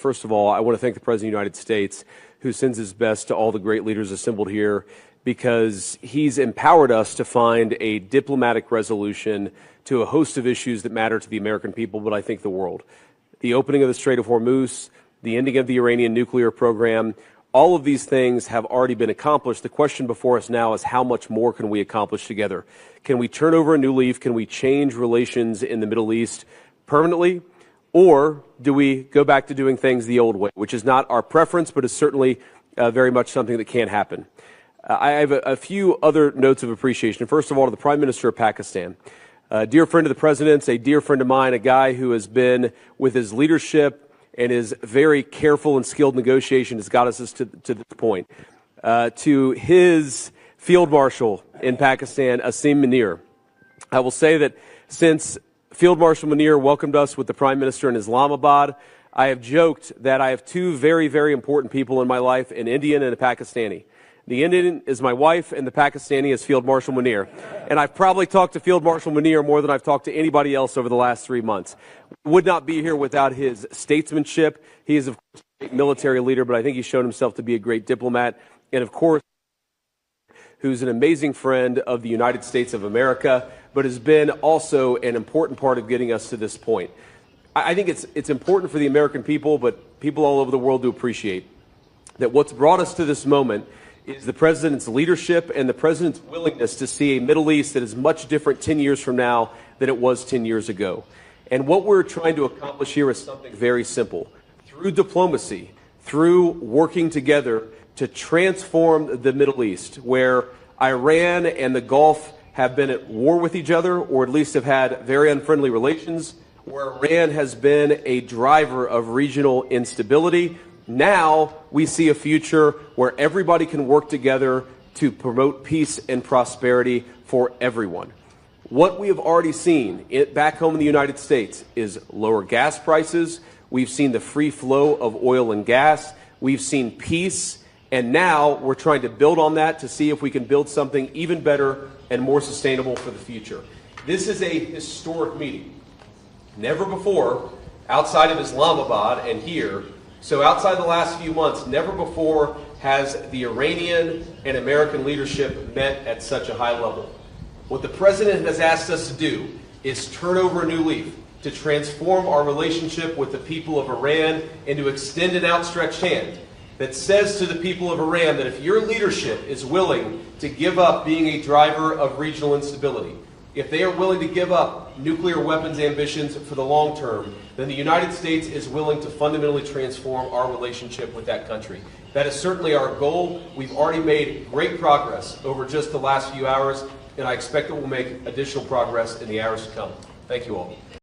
First of all, I want to thank the President of the United States, who sends his best to all the great leaders assembled here, because he's empowered us to find a diplomatic resolution to a host of issues that matter to the American people, but I think the world. The opening of the Strait of Hormuz, the ending of the Iranian nuclear program, all of these things have already been accomplished. The question before us now is how much more can we accomplish together? Can we turn over a new leaf? Can we change relations in the Middle East permanently? Or do we go back to doing things the old way, which is not our preference, but is certainly very much something that can happen. I have a few other notes of appreciation. First of all, to the Prime Minister of Pakistan. A dear friend of the President's, a dear friend of mine, a guy who has been, with his leadership and his very careful and skilled negotiation, has got us to this point. To his Field Marshal in Pakistan, Asim Munir. I will say that since Field Marshal Munir welcomed us with the Prime Minister in Islamabad, I have joked that I have two very, very important people in my life, an Indian and a Pakistani. The Indian is my wife, and the Pakistani is Field Marshal Munir. And I've probably talked to Field Marshal Munir more than I've talked to anybody else over the last 3 months. Would not be here without his statesmanship. He is, of course, a great military leader, but I think he's shown himself to be a great diplomat. And, of course, who's an amazing friend of the United States of America, but has been also an important part of getting us to this point. I think it's important for the American people, but people all over the world to appreciate that what's brought us to this moment is the President's leadership and the President's willingness to see a Middle East that is much different 10 years from now than it was 10 years ago. And what we're trying to accomplish here is something very simple. Through diplomacy, through working together to transform the Middle East, where Iran and the Gulf have been at war with each other, or at least have had very unfriendly relations, where Iran has been a driver of regional instability. Now we see a future where everybody can work together to promote peace and prosperity for everyone. What we have already seen back home in the United States is lower gas prices. We've seen the free flow of oil and gas. We've seen peace. And now we're trying to build on that to see if we can build something even better and more sustainable for the future. This is a historic meeting. Never before, outside of Islamabad and here, so outside the last few months, never before has the Iranian and American leadership met at such a high level. What the President has asked us to do is turn over a new leaf, to transform our relationship with the people of Iran and to extend an outstretched hand that says to the people of Iran that if your leadership is willing to give up being a driver of regional instability, if they are willing to give up nuclear weapons ambitions for the long term, then the United States is willing to fundamentally transform our relationship with that country. That is certainly our goal. We've already made great progress over just the last few hours, and I expect that we'll make additional progress in the hours to come. Thank you all.